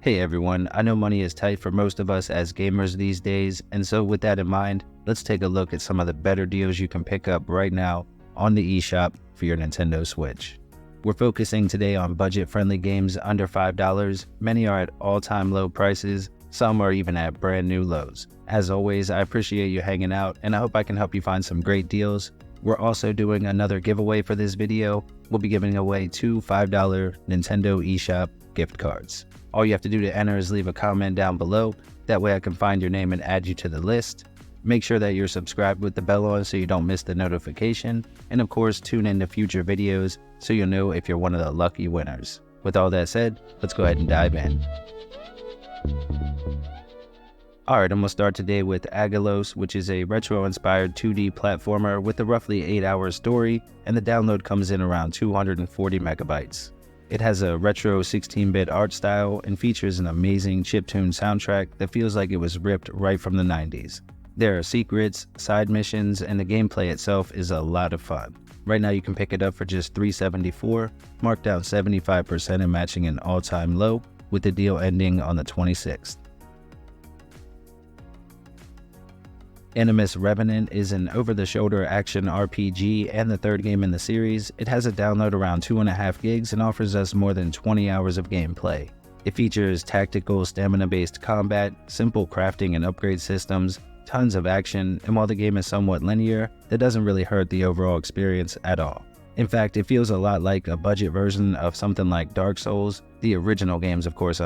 Hey everyone, I know money is tight for most of us as gamers these days, and so with that in mind, let's take a look at some of the better deals you can pick up right now on the eShop for your Nintendo Switch. We're focusing today on budget-friendly games under $5. Many are at all-time low prices, some are even at brand new lows. As always, I appreciate you hanging out, and I hope I can help you find some great deals. We're also doing another giveaway for this video. We'll be giving away 2 $5 Nintendo eShop gift cards. All you have to do to enter is leave a comment down below. That way I can find your name and add you to the list. Make sure that you're subscribed with the bell on so you don't miss the notification. And of course, tune in to future videos so you'll know if you're one of the lucky winners. With all that said, let's go ahead and dive in. Alright, I'm going to start today with Aggelos, which is a retro-inspired 2D platformer with a roughly 8-hour story, and the download comes in around 240 megabytes. It has a retro 16-bit art style and features an amazing chiptune soundtrack that feels like it was ripped right from the 90s. There are secrets, side missions, and the gameplay itself is a lot of fun. Right now you can pick it up for just $374, marked down 75% and matching an all-time low, with the deal ending on the 26th. ANIMUS Revenant is an over-the-shoulder action RPG and the third game in the series. It has a download around 2.5 gigs and offers us more than 20 hours of gameplay. It features tactical, stamina-based combat, simple crafting and upgrade systems, tons of action, and while the game is somewhat linear, that doesn't really hurt the overall experience at all. In fact, it feels a lot like a budget version of something like Dark Souls, the original games of course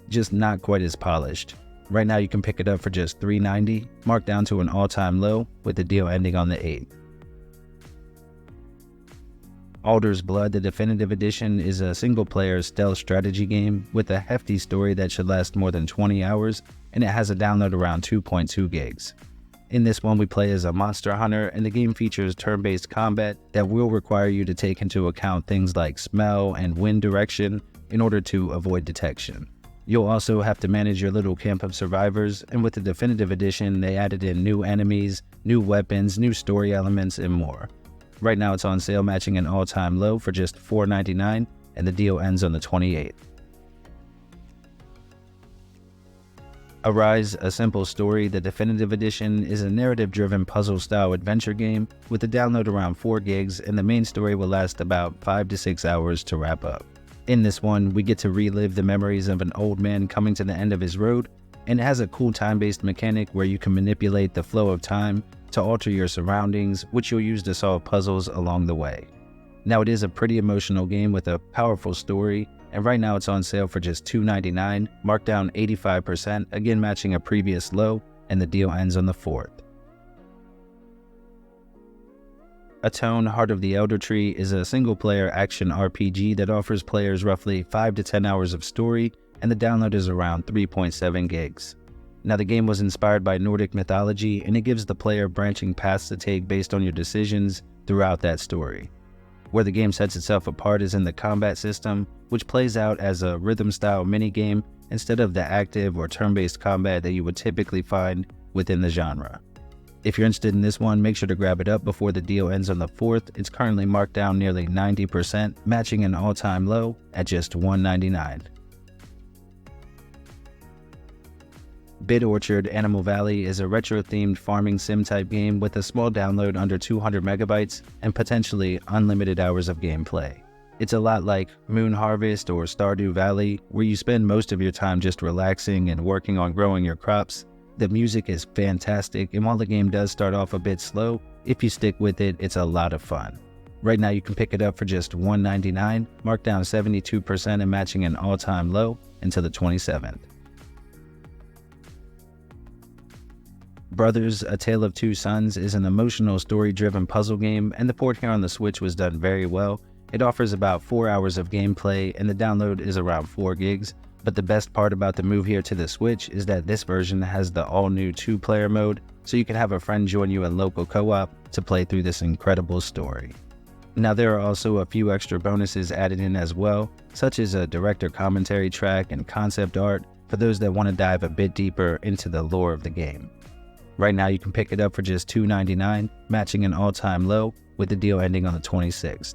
just not quite as polished. Right now you can pick it up for just $390, marked down to an all-time low, with the deal ending on the 8th. Alder's Blood, the Definitive Edition, is a single-player stealth strategy game with a hefty story that should last more than 20 hours, and it has a download around 2.2 gigs. In this one we play as a monster hunter, and the game features turn-based combat that will require you to take into account things like smell and wind direction in order to avoid detection. You'll also have to manage your little camp of survivors, and with the Definitive Edition, they added in new enemies, new weapons, new story elements, and more. Right now it's on sale matching an all-time low for just $4.99, and the deal ends on the 28th. Arise, A Simple Story, the Definitive Edition, is a narrative-driven puzzle-style adventure game with a download around 4 gigs, and the main story will last about 5 to 6 hours to wrap up. In this one, we get to relive the memories of an old man coming to the end of his road, and it has a cool time-based mechanic where you can manipulate the flow of time to alter your surroundings, which you'll use to solve puzzles along the way. Now, it is a pretty emotional game with a powerful story, and right now it's on sale for just $2.99, marked down 85%, again matching a previous low, and the deal ends on the 4th. ATONE, Heart of the Elder Tree is a single-player action RPG that offers players roughly 5 to 10 hours of story, and the download is around 3.7 gigs. Now, the game was inspired by Nordic mythology, and it gives the player branching paths to take based on your decisions throughout that story. Where the game sets itself apart is in the combat system, which plays out as a rhythm-style minigame instead of the active or turn-based combat that you would typically find within the genre. If you're interested in this one, make sure to grab it up before the deal ends on the 4th. It's currently marked down nearly 90%, matching an all-time low at just $1.99. Bid Orchard Animal Valley is a retro-themed farming sim-type game with a small download under 200 megabytes and potentially unlimited hours of gameplay. It's a lot like Moon Harvest or Stardew Valley, where you spend most of your time just relaxing and working on growing your crops. The music is fantastic, and while the game does start off a bit slow, if you stick with it, it's a lot of fun. Right now you can pick it up for just $1.99, marked down 72% and matching an all-time low until the 27th. Brothers, A Tale of Two Sons is an emotional story-driven puzzle game, and the port here on the Switch was done very well. It offers about 4 hours of gameplay, and the download is around 4 gigs. But the best part about the move here to the Switch is that this version has the all-new 2-player mode, so you can have a friend join you in local co-op to play through this incredible story. Now, there are also a few extra bonuses added in as well, such as a director commentary track and concept art for those that want to dive a bit deeper into the lore of the game. Right now you can pick it up for just $2.99, matching an all-time low, with the deal ending on the 26th.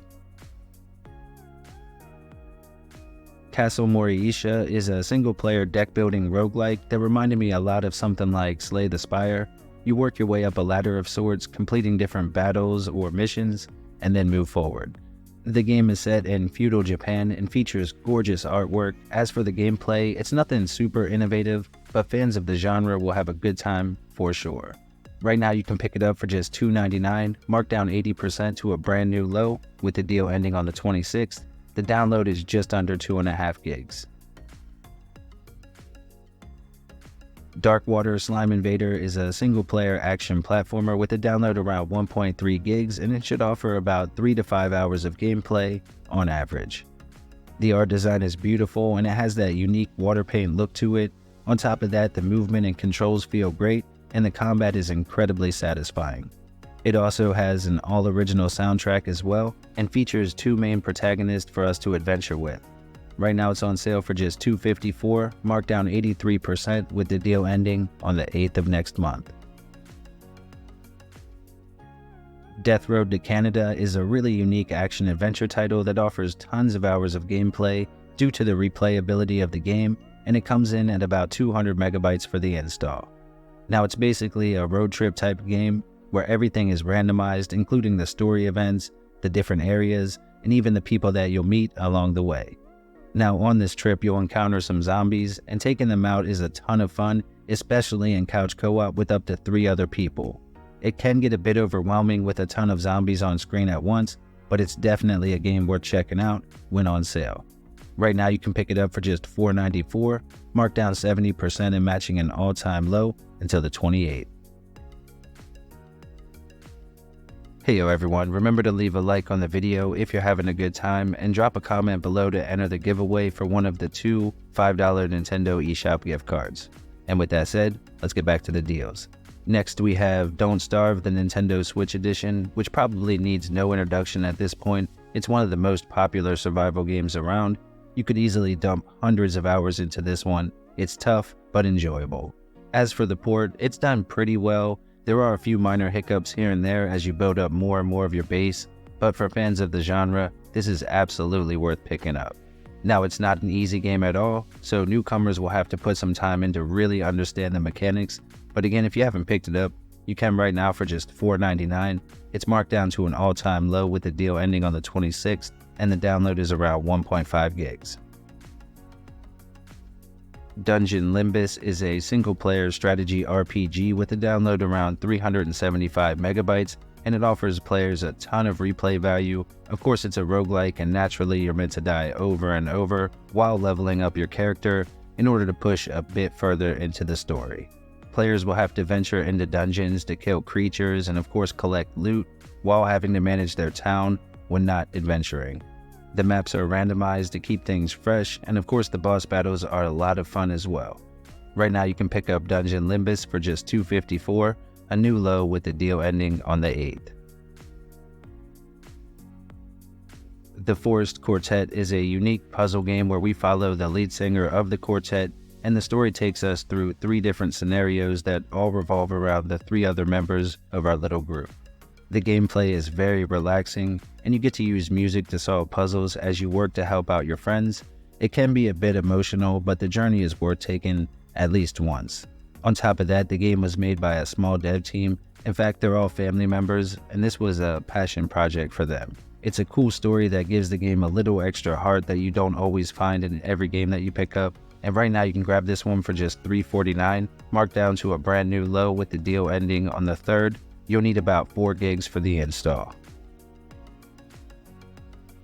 Castle Morihisa is a single-player deck-building roguelike that reminded me a lot of something like Slay the Spire. You work your way up a ladder of sorts, completing different battles or missions, and then move forward. The game is set in feudal Japan and features gorgeous artwork. As for the gameplay, it's nothing super innovative, but fans of the genre will have a good time for sure. Right now you can pick it up for just $2.99, marked down 80% to a brand new low, with the deal ending on the 26th. The download is just under 2.5 gigs. Darkwater Slime Invader is a single-player action platformer with a download around 1.3 gigs, and it should offer about 3 to 5 hours of gameplay on average. The art design is beautiful and it has that unique water paint look to it. On top of that, the movement and controls feel great, and the combat is incredibly satisfying. It also has an all-original soundtrack as well, and features 2 main protagonists for us to adventure with. Right now it's on sale for just $2.54, marked down 83% with the deal ending on the 8th of next month. Death Road to Canada is a really unique action-adventure title that offers tons of hours of gameplay due to the replayability of the game, and it comes in at about 200 megabytes for the install. Now it's basically a road trip type game where everything is randomized, including the story events, the different areas, and even the people that you'll meet along the way. Now on this trip you'll encounter some zombies, and taking them out is a ton of fun, especially in couch co-op with up to 3 other people. It can get a bit overwhelming with a ton of zombies on screen at once, but it's definitely a game worth checking out when on sale. Right now you can pick it up for just $4.94, marked down 70% and matching an all-time low until the 28th. Heyo everyone, remember to leave a like on the video if you're having a good time, and drop a comment below to enter the giveaway for one of the 2 $5 Nintendo eShop gift cards. And with that said, let's get back to the deals. Next we have Don't Starve, the Nintendo Switch edition, which probably needs no introduction at this point. It's one of the most popular survival games around. You could easily dump hundreds of hours into this one. It's tough, but enjoyable. As for the port, it's done pretty well. There are a few minor hiccups here and there as you build up more and more of your base, but for fans of the genre, this is absolutely worth picking up. Now it's not an easy game at all, so newcomers will have to put some time in to really understand the mechanics, but again, if you haven't picked it up, you can right now for just $4.99. It's marked down to an all-time low with the deal ending on the 26th, and the download is around 1.5 gigs. Dungeon Limbus is a single-player strategy RPG with a download around 375 megabytes, and it offers players a ton of replay value. Of course, it's a roguelike, and naturally you're meant to die over and over while leveling up your character in order to push a bit further into the story. Players will have to venture into dungeons to kill creatures and of course collect loot while having to manage their town when not adventuring. The maps are randomized to keep things fresh, and of course the boss battles are a lot of fun as well. Right now you can pick up Dungeon Limbus for just $2.54, a new low with the deal ending on the 8th. The Forest Quartet is a unique puzzle game where we follow the lead singer of the quartet, and the story takes us through 3 different scenarios that all revolve around the 3 other members of our little group. The gameplay is very relaxing, and you get to use music to solve puzzles as you work to help out your friends. It can be a bit emotional, but the journey is worth taking at least once. On top of that, the game was made by a small dev team. In fact, they're all family members, and this was a passion project for them. It's a cool story that gives the game a little extra heart that you don't always find in every game that you pick up. And right now you can grab this one for just $3.49, marked down to a brand new low with the deal ending on the 3rd. You'll need about 4 gigs for the install.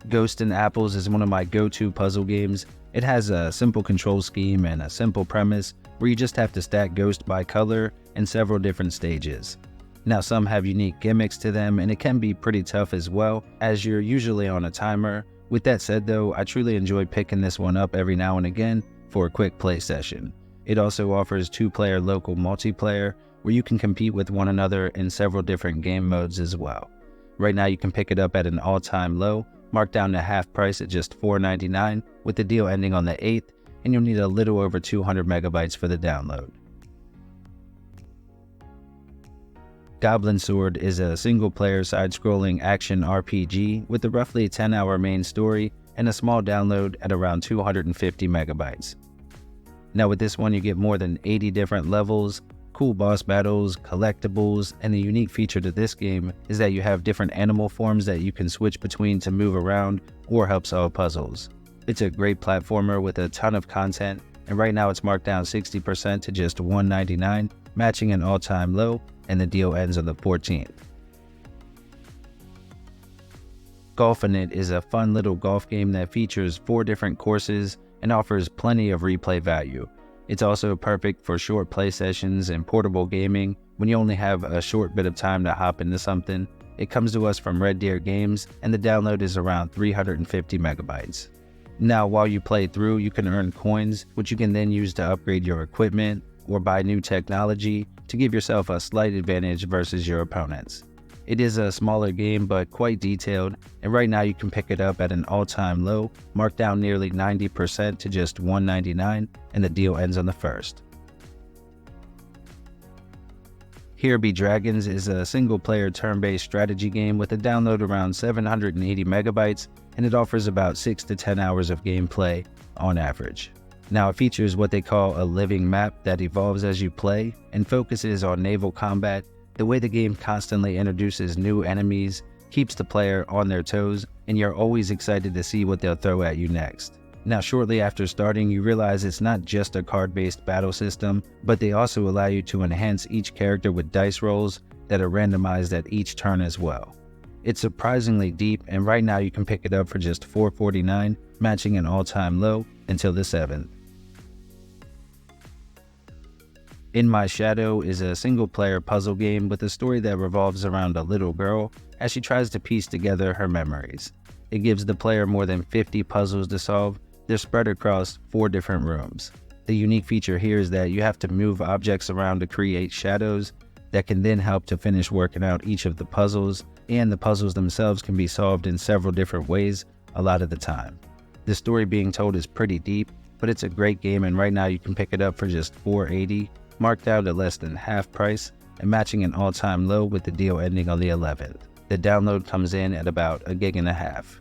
Ghost and Apples is one of my go-to puzzle games. It has a simple control scheme and a simple premise where you just have to stack ghosts by color in several different stages. Now some have unique gimmicks to them, and it can be pretty tough as well, as you're usually on a timer. With that said though, I truly enjoy picking this one up every now and again for a quick play session. It also offers 2-player local multiplayer where you can compete with one another in several different game modes as well. Right now you can pick it up at an all-time low, marked down to half price at just $4.99 with the deal ending on the 8th, and you'll need a little over 200 megabytes for the download. Goblin Sword is a single-player side-scrolling action RPG with a roughly 10-hour main story and a small download at around 250 megabytes. Now with this one you get more than 80 different levels, cool boss battles, collectibles, and the unique feature to this game is that you have different animal forms that you can switch between to move around or help solve puzzles. It's a great platformer with a ton of content, and right now it's marked down 60% to just $199, matching an all-time low, and the deal ends on the 14th. Golfinite is a fun little golf game that features 4 different courses and offers plenty of replay value. It's also perfect for short play sessions and portable gaming when you only have a short bit of time to hop into something. It comes to us from Red Deer Games, and the download is around 350 megabytes. Now while you play through, you can earn coins, which you can then use to upgrade your equipment or buy new technology to give yourself a slight advantage versus your opponents. It is a smaller game but quite detailed, and right now you can pick it up at an all-time low, marked down nearly 90% to just $199, and the deal ends on the 1st. Here Be Dragons is a single-player turn-based strategy game with a download around 780 megabytes, and it offers about 6 to 10 hours of gameplay on average. Now it features what they call a living map that evolves as you play and focuses on naval combat. The way the game constantly introduces new enemies keeps the player on their toes, and you're always excited to see what they'll throw at you next. Now shortly after starting, you realize it's not just a card-based battle system, but they also allow you to enhance each character with dice rolls that are randomized at each turn as well. It's surprisingly deep, and right now you can pick it up for just $449, matching an all-time low until the 7th. In My Shadow is a single-player puzzle game with a story that revolves around a little girl as she tries to piece together her memories. It gives the player more than 50 puzzles to solve. They're spread across 4 different rooms. The unique feature here is that you have to move objects around to create shadows that can then help to finish working out each of the puzzles, and the puzzles themselves can be solved in several different ways a lot of the time. The story being told is pretty deep, but it's a great game, and right now you can pick it up for just $480, marked out at less than half price, and matching an all-time low with the deal ending on the 11th. The download comes in at about 1.5 gigs.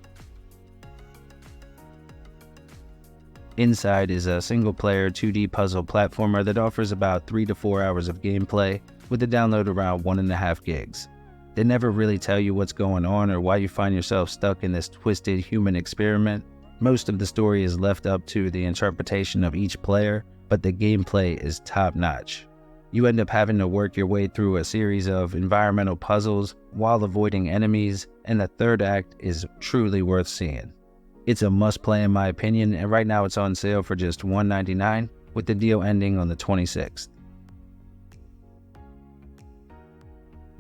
Inside is a single-player 2D puzzle platformer that offers about 3 to 4 hours of gameplay with a download around 1.5 gigs. They never really tell you what's going on or why you find yourself stuck in this twisted human experiment. Most of the story is left up to the interpretation of each player, but the gameplay is top-notch. You end up having to work your way through a series of environmental puzzles while avoiding enemies, and the third act is truly worth seeing. It's a must-play in my opinion, and right now it's on sale for just $199, with the deal ending on the 26th.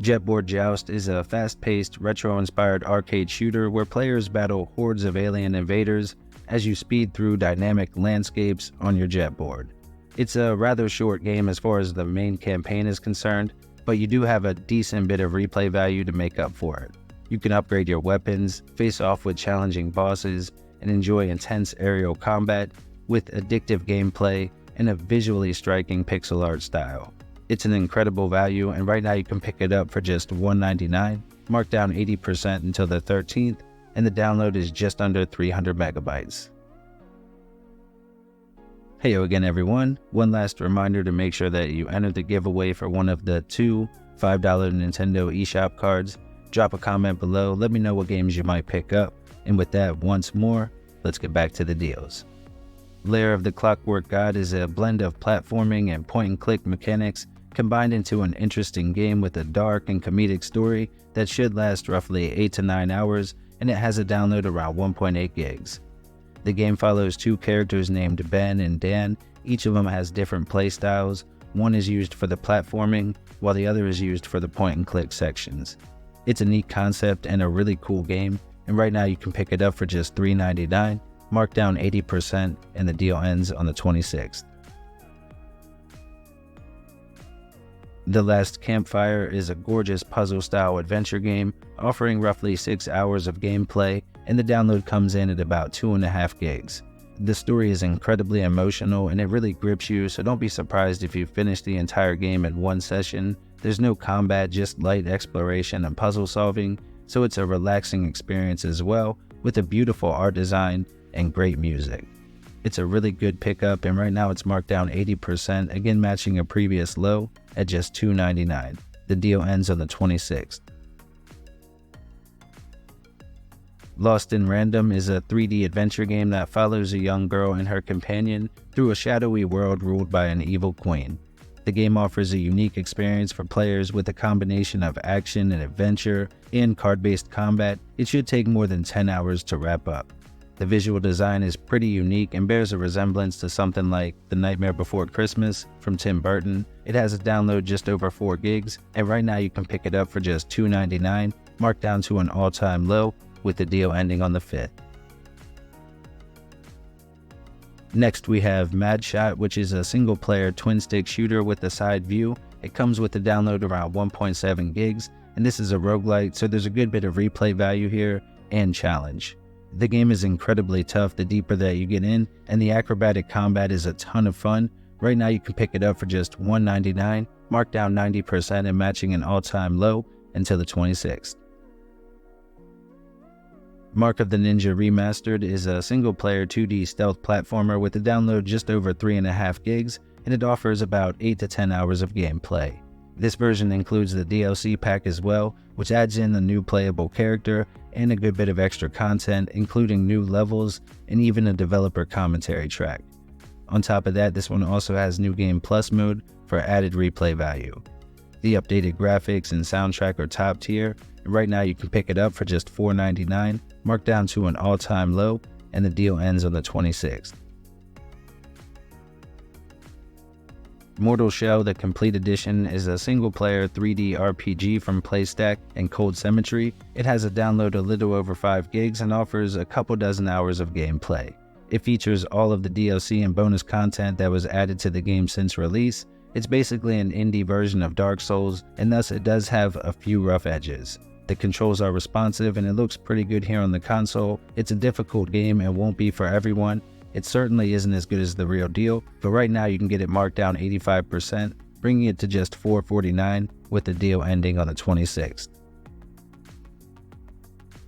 Jetboard Joust is a fast-paced, retro-inspired arcade shooter where players battle hordes of alien invaders as you speed through dynamic landscapes on your jetboard. It's a rather short game as far as the main campaign is concerned, but you do have a decent bit of replay value to make up for it. You can upgrade your weapons, face off with challenging bosses, and enjoy intense aerial combat with addictive gameplay and a visually striking pixel art style. It's an incredible value, and right now you can pick it up for just $199, marked down 80% until the 13th, and the download is just under 300 megabytes. Heyo again everyone, one last reminder to make sure that you enter the giveaway for one of the 2 $5 Nintendo eShop cards. Drop a comment below, let me know what games you might pick up, and with that once more, let's get back to the deals. Lair of the Clockwork God is a blend of platforming and point-and-click mechanics combined into an interesting game with a dark and comedic story that should last roughly 8 to 9 hours, and it has a download around 1.8 gigs. The game follows 2 characters named Ben and Dan. Each of them has different playstyles. One is used for the platforming, while the other is used for the point-and-click sections. It's a neat concept and a really cool game, and right now you can pick it up for just $3.99, marked down 80%, and the deal ends on the 26th. The Last Campfire is a gorgeous puzzle-style adventure game offering roughly 6 hours of gameplay, and the download comes in at about 2.5 gigs. The story is incredibly emotional and it really grips you, so don't be surprised if you finish the entire game in one session. There's no combat, just light exploration and puzzle solving, so it's a relaxing experience as well, with a beautiful art design and great music. It's a really good pickup, and right now it's marked down 80%, again matching a previous low at just $2.99. The deal ends on the 26th. Lost in Random is a 3D adventure game that follows a young girl and her companion through a shadowy world ruled by an evil queen. The game offers a unique experience for players with a combination of action and adventure and card-based combat. It should take more than 10 hours to wrap up. The visual design is pretty unique and bears a resemblance to something like The Nightmare Before Christmas from Tim Burton. It has a download just over 4 gigs, and right now you can pick it up for just $2.99, marked down to an all-time low, with the deal ending on the 5th. Next we have Madshot, which is a single-player twin-stick shooter with a side view. It comes with a download around 1.7 gigs, and this is a roguelite, so there's a good bit of replay value here and challenge. The game is incredibly tough the deeper that you get in, and the acrobatic combat is a ton of fun. Right now you can pick it up for just $1.99, marked down 90% and matching an all-time low until the 26th. Mark of the Ninja Remastered is a single-player 2D stealth platformer with a download just over 3.5 gigs, and it offers about 8 to 10 hours of gameplay. This version includes the DLC pack as well, which adds in a new playable character and a good bit of extra content, including new levels and even a developer commentary track. On top of that, this one also has New Game Plus mode for added replay value. The updated graphics and soundtrack are top tier, and right now you can pick it up for just $4.99, marked down to an all-time low, and the deal ends on the 26th. Mortal Shell, the Complete Edition, is a single-player 3D RPG from Playstack and Cold Cemetery. It has a download a little over 5 gigs and offers a couple dozen hours of gameplay. It features all of the DLC and bonus content that was added to the game since release. It's basically an indie version of Dark Souls, and thus it does have a few rough edges. The controls are responsive and it looks pretty good here on the console. It's a difficult game and won't be for everyone. It certainly isn't as good as the real deal, but right now you can get it marked down 85%, bringing it to just $4.49, with the deal ending on the 26th.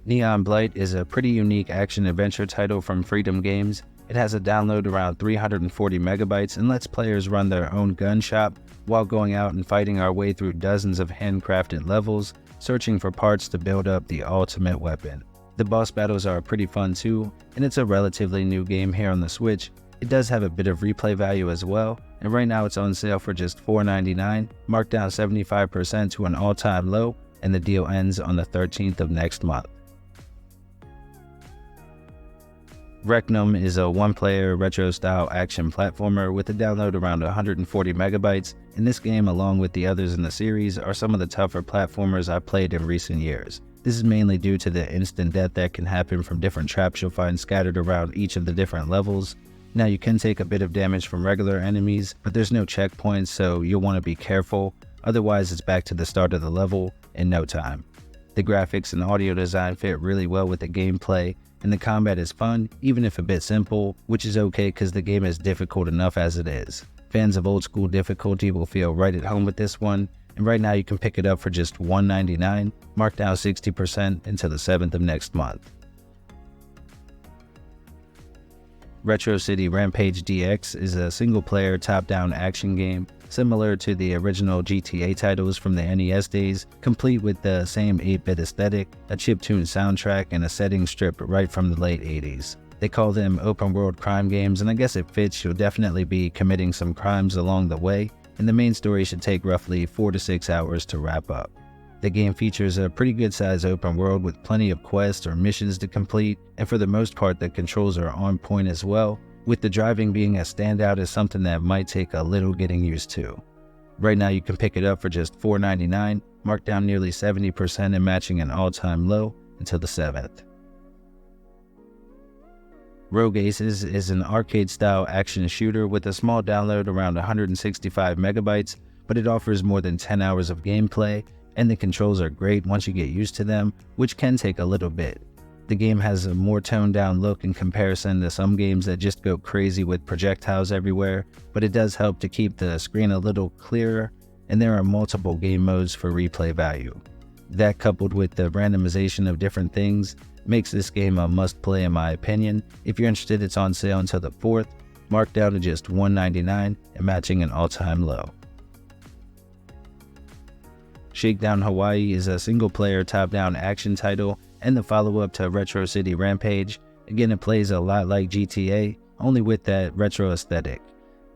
Neon Blight is a pretty unique action-adventure title from Freedom Games. It has a download around 340 megabytes and lets players run their own gun shop while going out and fighting our way through dozens of handcrafted levels, searching for parts to build up the ultimate weapon. The boss battles are pretty fun too, and it's a relatively new game here on the Switch. It does have a bit of replay value as well, and right now it's on sale for just $4.99, marked down 75% to an all-time low, and the deal ends on the 13th of next month. Reknum is a one-player retro-style action platformer with a download around 140 megabytes, and this game, along with the others in the series, are some of the tougher platformers I've played in recent years. This is mainly due to the instant death that can happen from different traps you'll find scattered around each of the different levels. Now you can take a bit of damage from regular enemies, but there's no checkpoints, so you'll want to be careful, otherwise it's back to the start of the level in no time. The graphics and audio design fit really well with the gameplay, and the combat is fun, even if a bit simple, which is okay because the game is difficult enough as it is. Fans of old school difficulty will feel right at home with this one, and right now you can pick it up for just $1.99, marked down 60% until the 7th of next month. Retro City Rampage DX is a single-player top-down action game similar to the original GTA titles from the NES days, complete with the same 8-bit aesthetic, a chiptune soundtrack, and a setting stripped right from the late 80s. They call them open-world crime games, and I guess it fits. You'll definitely be committing some crimes along the way, and the main story should take roughly 4 to 6 hours to wrap up. The game features a pretty good sized open world with plenty of quests or missions to complete, and for the most part the controls are on point as well, with the driving being a standout as something that might take a little getting used to. Right now you can pick it up for just $4.99, marked down nearly 70% and matching an all-time low until the 7th. Rogue Aces is an arcade-style action shooter with a small download around 165 megabytes, but it offers more than 10 hours of gameplay, and the controls are great once you get used to them, which can take a little bit. The game has a more toned-down look in comparison to some games that just go crazy with projectiles everywhere, but it does help to keep the screen a little clearer, and there are multiple game modes for replay value. That, coupled with the randomization of different things, makes this game a must-play in my opinion. If you're interested, it's on sale until the 4th, marked down to just $1.99 and matching an all-time low. Shakedown Hawaii is a single-player top-down action title and the follow-up to Retro City Rampage. Again, it plays a lot like GTA, only with that retro aesthetic.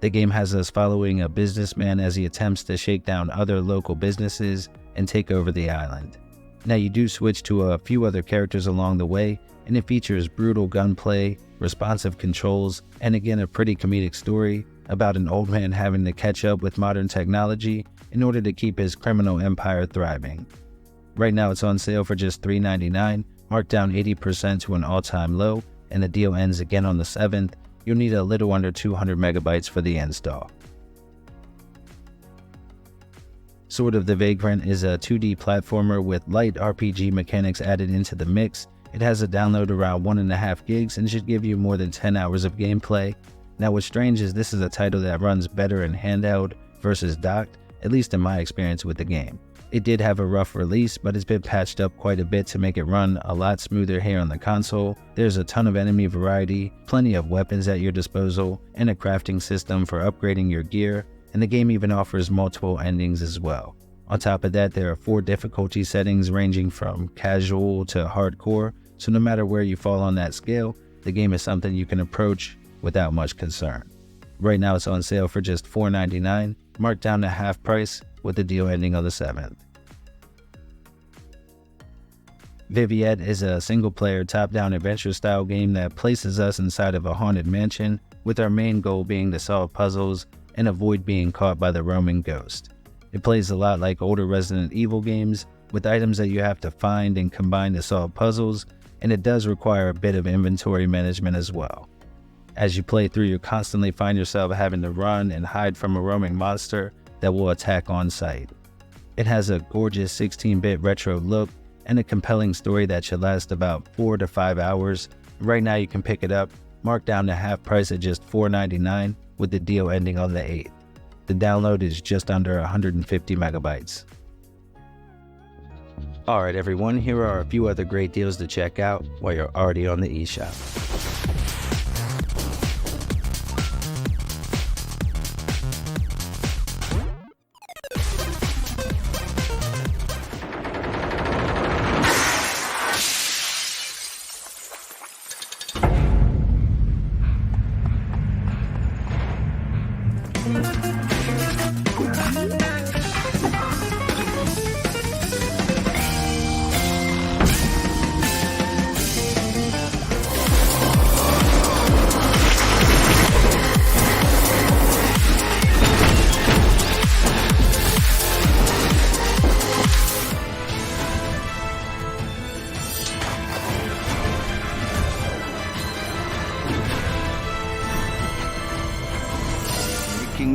The game has us following a businessman as he attempts to shake down other local businesses and take over the island. Now, you do switch to a few other characters along the way, and it features brutal gunplay, responsive controls, and again a pretty comedic story about an old man having to catch up with modern technology in order to keep his criminal empire thriving. Right now it's on sale for just $3.99, marked down 80% to an all-time low, and the deal ends again on the 7th. You'll need a little under 200 megabytes for the install. Sword of the Vagrant is a 2D platformer with light RPG mechanics added into the mix. It has a download around 1.5 gigs and should give you more than 10 hours of gameplay. Now what's strange is this is a title that runs better in handheld versus docked, at least in my experience with the game. It did have a rough release, but it's been patched up quite a bit to make it run a lot smoother here on the console. There's a ton of enemy variety, plenty of weapons at your disposal, and a crafting system for upgrading your gear, and the game even offers multiple endings as well. On top of that, there are 4 difficulty settings ranging from casual to hardcore, so no matter where you fall on that scale, the game is something you can approach without much concern. Right now it's on sale for just $4.99, marked down to half price, with the deal ending on the 7th. Viviette is a single-player top-down adventure-style game that places us inside of a haunted mansion, with our main goal being to solve puzzles and avoid being caught by the roaming ghost. It plays a lot like older Resident Evil games, with items that you have to find and combine to solve puzzles, and it does require a bit of inventory management as well. As you play through, you constantly find yourself having to run and hide from a roaming monster that will attack on sight. It has a gorgeous 16-bit retro look and a compelling story that should last about 4 to 5 hours. Right now you can pick it up, marked down to half price at just $4.99, with the deal ending on the 8th. The download is just under 150 megabytes. Alright everyone, here are a few other great deals to check out while you're already on the eShop.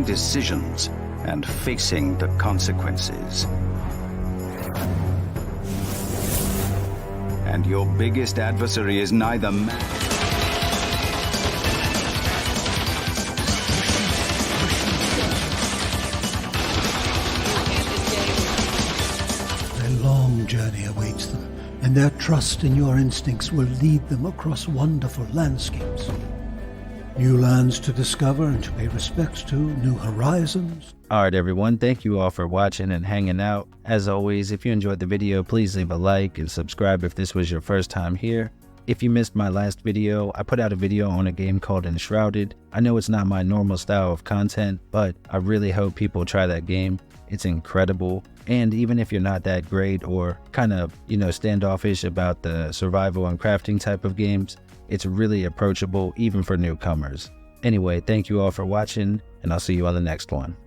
Decisions and facing the consequences. And your biggest adversary is neither man. A long journey awaits them, and their trust in your instincts will lead them across wonderful landscapes. New lands to discover and to pay respects to, new horizons. Alright everyone, thank you all for watching and hanging out. As always, if you enjoyed the video, please leave a like and subscribe if this was your first time here. If you missed my last video, I put out a video on a game called Enshrouded. I know it's not my normal style of content, but I really hope people try that game. It's incredible. And even if you're not that great or kind of, standoffish about the survival and crafting type of games, it's really approachable even for newcomers. Anyway, thank you all for watching, and I'll see you on the next one.